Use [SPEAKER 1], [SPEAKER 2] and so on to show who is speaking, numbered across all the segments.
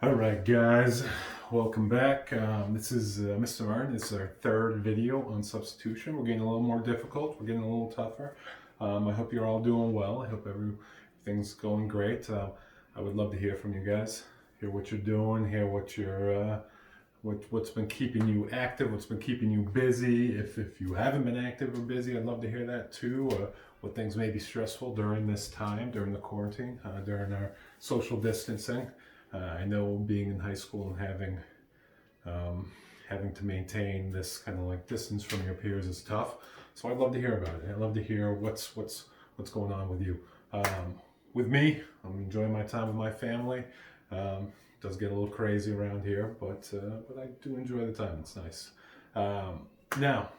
[SPEAKER 1] All right, guys, welcome back. This is Mr. Martin. This is our third video on substitution. We're getting a little more difficult. We're getting a little tougher. I hope you're all doing well. I hope everything's going great. I would love to hear from you guys. Hear what you're doing. Hear what you're what's been keeping you active. What's been keeping you busy. If you haven't been active or busy, I'd love to hear that too. What things may be stressful during this time, during the quarantine, during our social distancing. I know being in high school and having to maintain this kind of like distance from your peers is tough. So I'd love to hear about it. I'd love to hear what's going on with you. With me, I'm enjoying my time with my family. Does get a little crazy around here, but I do enjoy the time. It's nice. Now,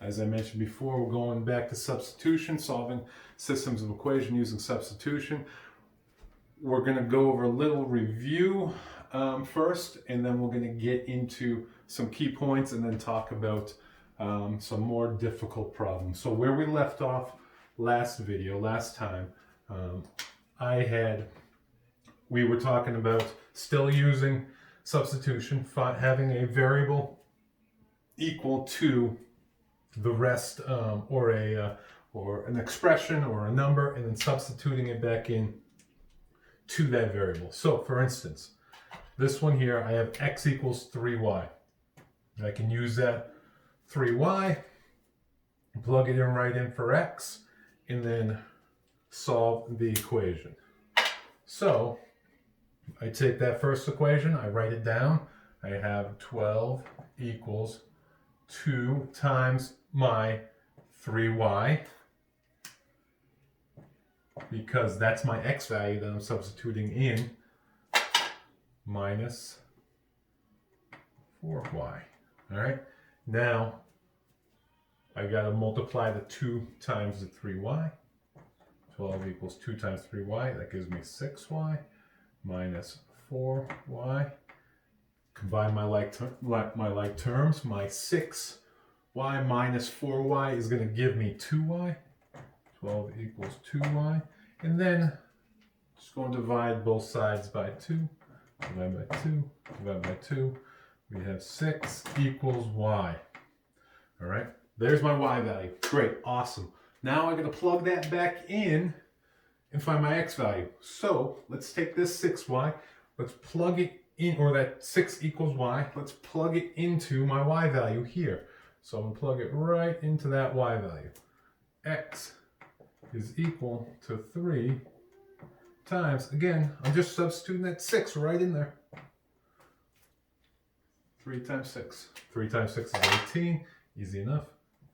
[SPEAKER 1] as I mentioned before, we're going back to substitution, solving systems of equation using substitution. We're going to go over a little review first, and then we're going to get into some key points and then talk about some more difficult problems. So where we left off last time, we were talking about still using substitution, having a variable equal to the rest, or an expression or a number, and then substituting it back in to that variable. So for instance, this one here, I have x equals 3y. I can use that 3y, plug it in right in for x, and then solve the equation. So I take that first equation, I write it down. I have 12 equals 2 times my 3y, because that's my x value that I'm substituting in, minus 4y. All right, now I got to multiply the 2 times the 3y. 12 equals 2 times 3y. That gives me 6y minus 4y. Combine my like terms. My 6y minus 4y is going to give me 2y. 12 equals 2y. And then just going to divide both sides by 2. Divide by 2. Divide by 2. We have 6 equals y. All right. There's my y value. Great. Awesome. Now I'm going to plug that back in and find my x value. So let's take this 6y. Let's plug it in, or that 6 equals y. Let's plug it into my y value here. So I'm going to plug it right into that y value. X is equal to 3 times, again, I'm just substituting that 6 right in there. 3 times 6. 3 times 6 is 18. Easy enough.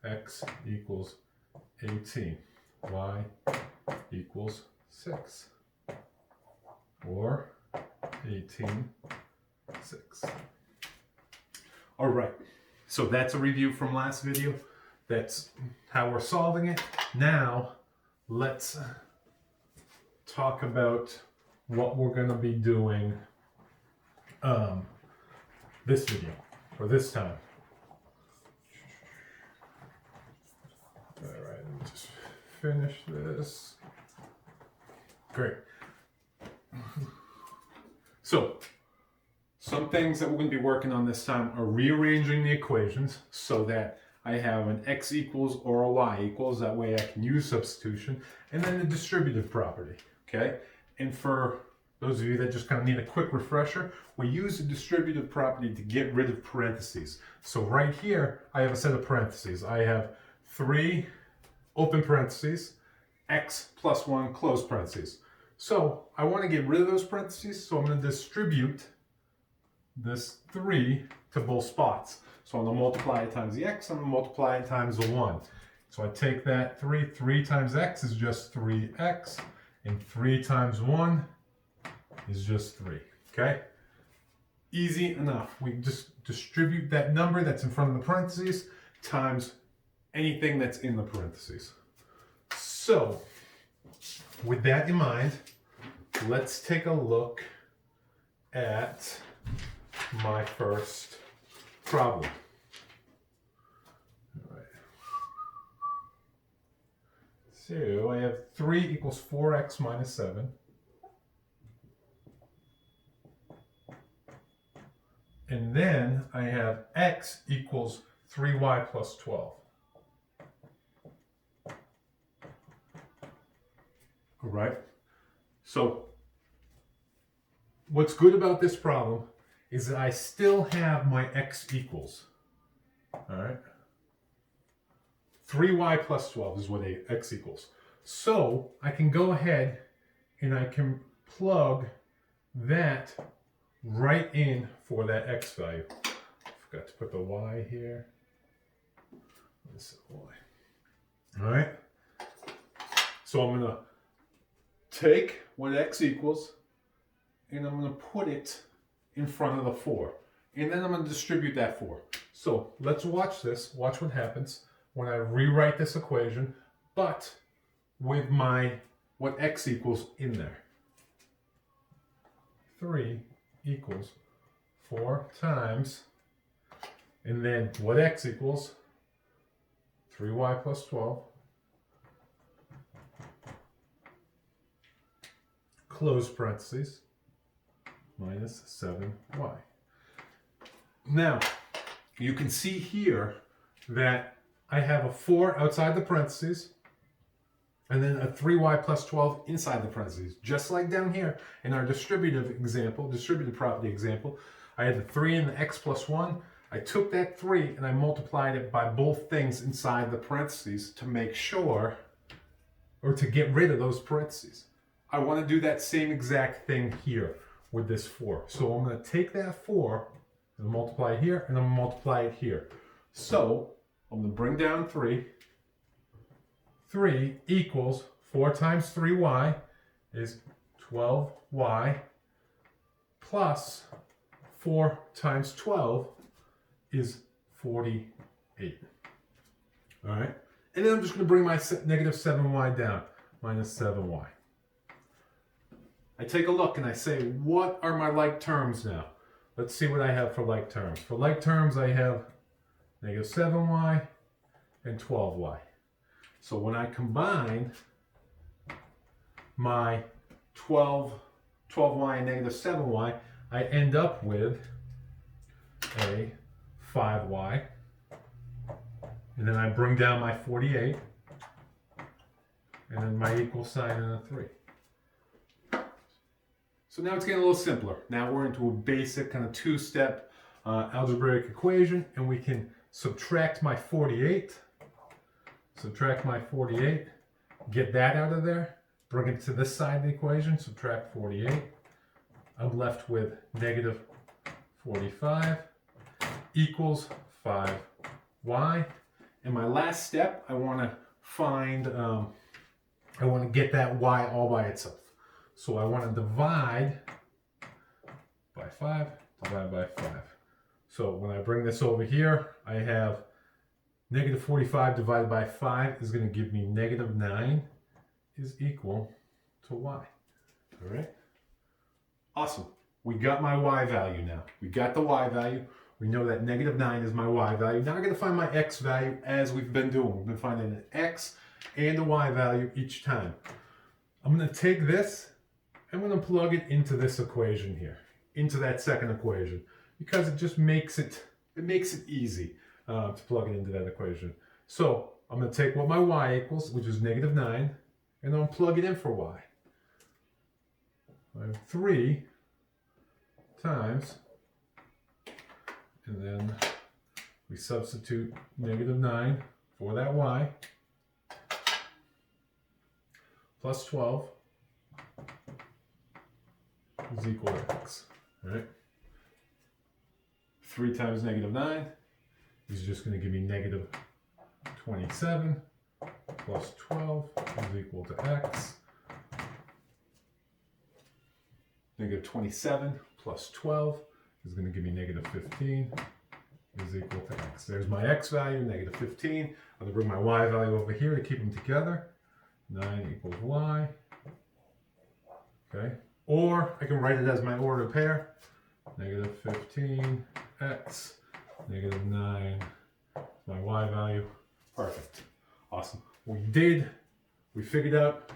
[SPEAKER 1] X equals 18. Y equals 6. Or 18, 6. All right. So that's a review from last video. That's how we're solving it. Now, let's talk about what we're going to be doing this video, or this time. All right, let me just finish this. Great. So, some things that we're going to be working on this time are rearranging the equations so that I have an x equals or a y equals. That way I can use substitution. And then the distributive property, okay? And for those of you that just kind of need a quick refresher, we use the distributive property to get rid of parentheses. So right here, I have a set of parentheses. I have 3 open parentheses, x plus 1 close parentheses. So I want to get rid of those parentheses, so I'm going to distribute this 3 to both spots. So I'm going to multiply it times the x, I'm going to multiply it times the 1. So I take that 3 times x is just 3x, and 3 times 1 is just 3, okay? Easy enough. We just distribute that number that's in front of the parentheses times anything that's in the parentheses. So, with that in mind, let's take a look at my first problem. All right. So I have 3 equals 4x minus 7. And then I have x equals 3y plus 12. All right. So what's good about this problem is that I still have my x equals. All right. 3y plus 12 is what x equals. So I can go ahead and I can plug that right in for that x value. Forgot to put the y here. This is y. All right. So I'm going to take what x equals and I'm going to put it in front of the 4. And then I'm going to distribute that 4. So let's watch this. Watch what happens when I rewrite this equation, but with what x equals in there. 3 equals 4 times, and then what x equals 3y plus 12, close parentheses, minus 7y. Now, you can see here that I have a 4 outside the parentheses, and then a 3y plus 12 inside the parentheses. Just like down here in our distributive property example, I had the 3 and the x plus 1. I took that 3 and I multiplied it by both things inside the parentheses to make sure, or to get rid of those parentheses. I want to do that same exact thing here with this 4. So I'm going to take that 4 and multiply it here, and I'm going to multiply it here. So I'm going to bring down 3. 3 equals 4 times 3y is 12y plus 4 times 12 is 48. All right. And then I'm just going to bring my negative 7y down, minus 7y. I take a look and I say, what are my like terms now? Let's see what I have for like terms. For like terms, I have negative 7y and 12y. So when I combine my 12y and negative 7y, I end up with a 5y. And then I bring down my 48. And then my equal sign and a 3. So now it's getting a little simpler. Now we're into a basic kind of two-step algebraic equation, and we can subtract my 48. Subtract my 48, get that out of there, bring it to this side of the equation, subtract 48. I'm left with negative 45 equals 5y. And my last step, I want to find, I want to get that y all by itself. So I want to divide by 5, divide by 5. So when I bring this over here, I have negative 45 divided by 5 is going to give me negative 9 is equal to y. All right? Awesome. We got my y value now. We got the y value. We know that negative 9 is my y value. Now I'm going to find my x value as we've been doing. We've been finding an x and a y value each time. I'm going to take this, I'm going to plug it into this equation here, into that second equation, because it just makes it easy. To plug it into that equation. So I'm going to take what my y equals, which is negative 9, and I'll plug it in for y. I have 3 times, and then we substitute negative 9 for that y, plus 12 is equal to x. All right? 3 times negative 9 is just going to give me negative 27 plus 12 is equal to x. Negative 27 plus 12 is going to give me negative 15 is equal to x. There's my x value, negative 15. I'm going to bring my y value over here to keep them together. 9 equals y. Okay. Or I can write it as my ordered pair. Negative 15 x. Negative 9, my y value. Perfect. Awesome. We figured out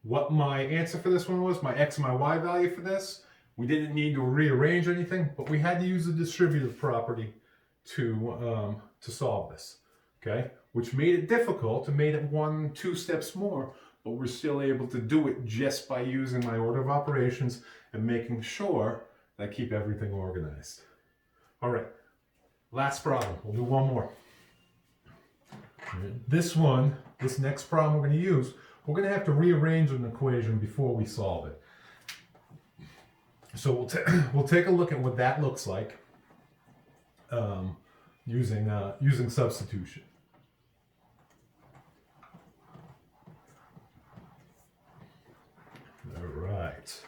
[SPEAKER 1] what my answer for this one was, my x and my y value for this. We didn't need to rearrange anything, but we had to use the distributive property to solve this, okay? Which made it difficult and made it 1-2 steps more, but we're still able to do it just by using my order of operations and making sure that I keep everything organized. All right, last problem. We'll do one more. This next problem we're going to use, we're going to have to rearrange an equation before we solve it. So we'll take a look at what that looks like using substitution. All right.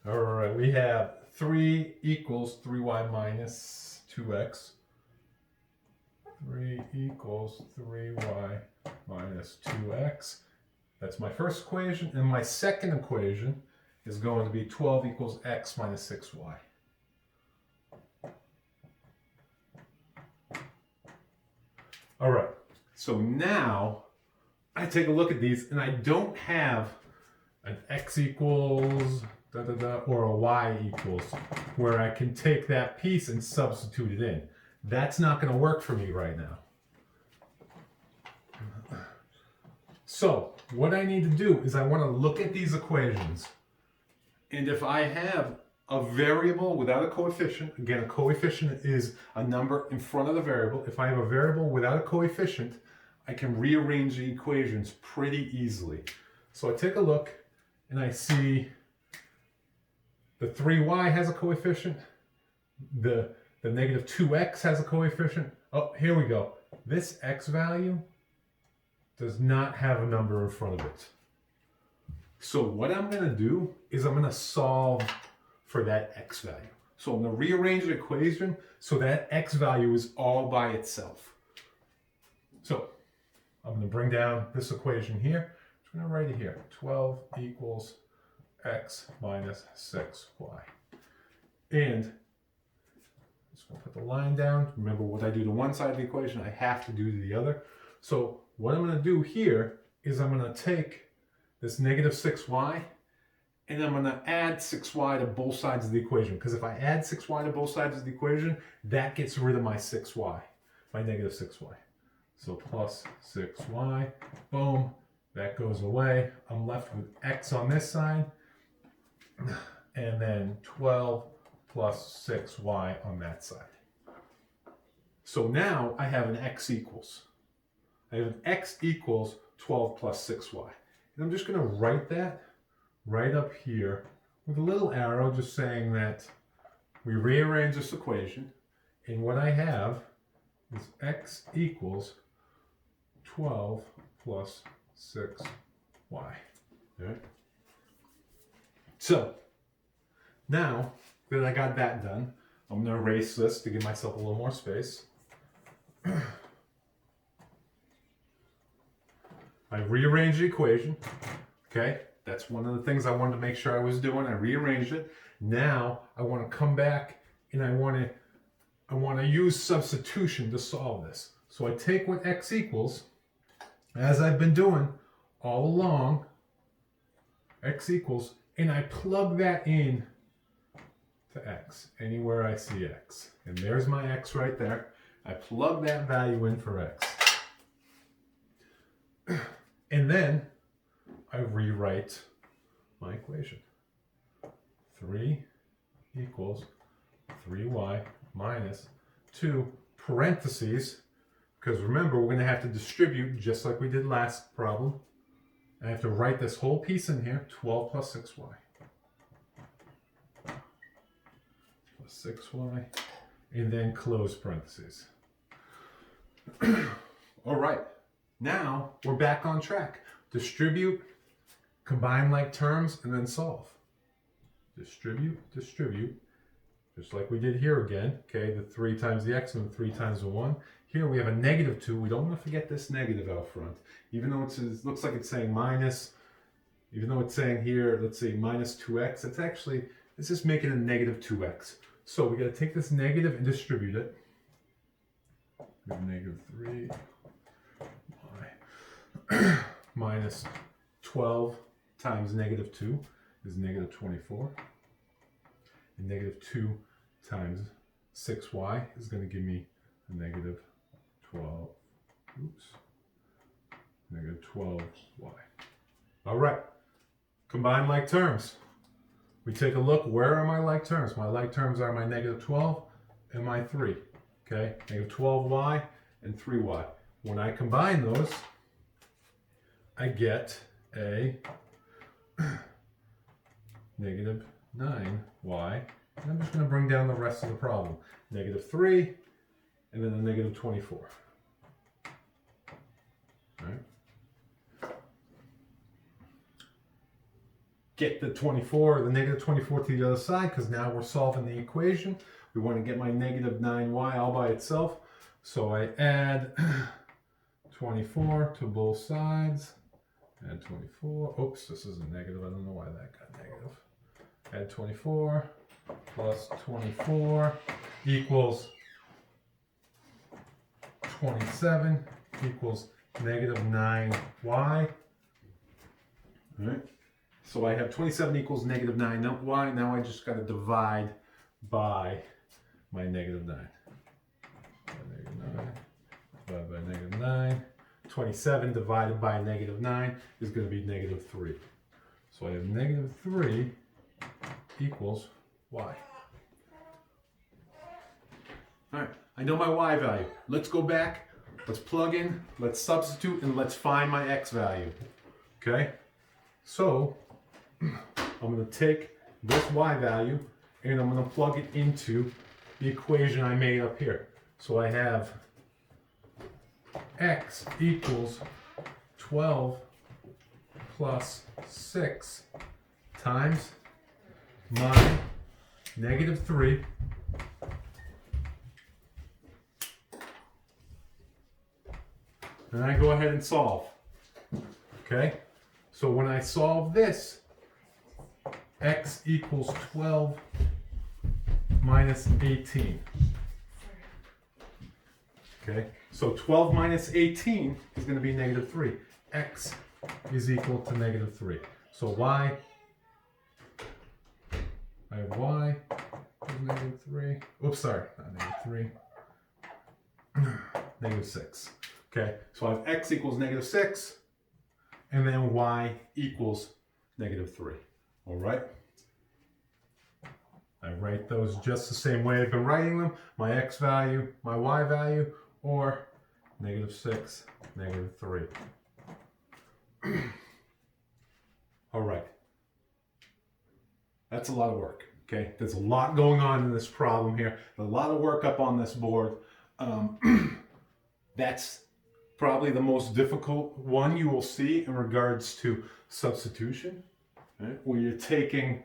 [SPEAKER 1] All right, we have 3 equals 3y minus 2x. 3 equals 3y minus 2x. That's my first equation. And my second equation is going to be 12 equals x minus 6y. All right, so now I take a look at these and I don't have an x equals or a y equals where I can take that piece and substitute it in. That's not going to work for me right now. So what I need to do is I want to look at these equations, and if I have a variable without a coefficient, again, a coefficient is a number in front of the variable. If I have a variable without a coefficient, I can rearrange the equations pretty easily. So I take a look and I see the 3y has a coefficient, the negative 2x has a coefficient. Oh, here we go. This x value does not have a number in front of it. So what I'm going to do is I'm going to solve for that x value. So I'm going to rearrange the equation so that x value is all by itself. So I'm going to bring down this equation here. I'm going to write it here. 12 equals x minus 6y. And I'm just going to put the line down. Remember, what I do to one side of the equation, I have to do to the other. So what I'm going to do here is I'm going to take this negative 6y and I'm going to add 6y to both sides of the equation. Because if I add 6y to both sides of the equation, that gets rid of my 6y, my negative 6y. So plus 6y, boom, that goes away. I'm left with x on this side, and then 12 plus 6y on that side. So now I have an x equals. I have an x equals 12 plus 6y. And I'm just going to write that right up here with a little arrow just saying that we rearrange this equation, and what I have is x equals 12 plus 6y. Okay. So now that I got that done, I'm going to erase this to give myself a little more space. I rearranged the equation. Okay, that's one of the things I wanted to make sure I was doing. I rearranged it. Now I want to come back and I want to use substitution to solve this. So I take what x equals, as I've been doing all along, x equals, and I plug that in to x, anywhere I see x. And there's my x right there. I plug that value in for x. And then I rewrite my equation. 3 equals 3y minus 2 parentheses, because remember, we're going to have to distribute just like we did last problem. I have to write this whole piece in here, 12 plus 6y. Plus 6y, and then close parentheses. All right, now we're back on track. Distribute, combine like terms, and then solve. Distribute, distribute, just like we did here again. Okay, the 3 times the x and the 3 times the 1. Here we have a negative 2. We don't want to forget this negative out front. Even though it looks like it's saying minus, even though it's saying here, let's say minus 2x, it's just making a negative 2x. So we got to take this negative and distribute it. We have negative 3y minus 12 times negative 2 is negative 24. And negative 2 times 6y is going to give me a negative 12. Oops. Negative 12y. All right. Combine like terms. We take a look. Where are my like terms? My like terms are my negative 12 and my 3. Okay? Negative 12y and 3y. When I combine those, I get a negative 9y. And I'm just going to bring down the rest of the problem. Negative 3 and then a negative 24. All right? Get the 24, the negative 24 to the other side, because now we're solving the equation. We want to get my negative 9y all by itself. So I add 24 to both sides. Add 24. Oops, this is a negative. I don't know why that got negative. Add 24 plus 24 equals 27 equals negative 9y. All right. So I have 27 equals negative 9y. Now I just got to divide by my negative 9. Divided by negative 9. 27 divided by negative 9 is going to be negative 3. So I have negative 3 equals y. All right, I know my y value. Let's go back, let's plug in, let's substitute, and let's find my x value. Okay? So I'm going to take this y value and I'm going to plug it into the equation I made up here. So I have x equals 12 plus 6 times my negative 3 and I go ahead and solve. Okay? So when I solve this, x equals 12 minus 18. Okay? So 12 minus 18 is going to be negative 3. X is equal to negative 3. So y, I have y is negative 3. Oops, sorry, not negative 3. Negative 6. Okay, so I have x equals negative 6, and then y equals negative 3. All right? I write those just the same way I've been writing them. My x value, my y value, or negative 6, negative 3. All right. That's a lot of work, okay? There's a lot going on in this problem here. There's a lot of work up on this board. That's probably the most difficult one you will see in regards to substitution, right? Where you're taking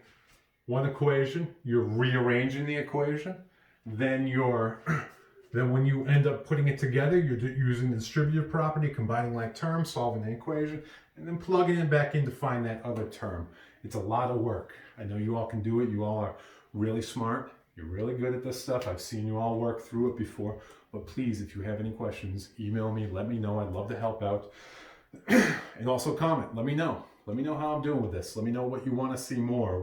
[SPEAKER 1] one equation, you're rearranging the equation, then when you end up putting it together, you're using the distributive property, combining like terms, solving the equation, and then plugging it back in to find that other term. It's a lot of work. I know you all can do it. You all are really smart. You're really good at this stuff. I've seen you all work through it before. But please, if you have any questions, email me. Let me know. I'd love to help out. And also comment. Let me know. Let me know how I'm doing with this. Let me know what you want to see more.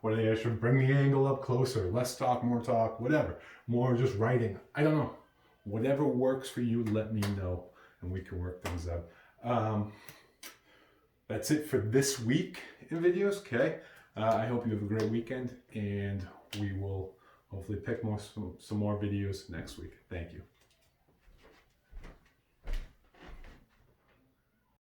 [SPEAKER 1] Whether I should bring the angle up closer, less talk, more talk, whatever. More just writing. I don't know. Whatever works for you, let me know. And we can work things out. That's it for this week in videos, okay? I hope you have a great weekend, and we will hopefully pick some more videos next week. Thank you.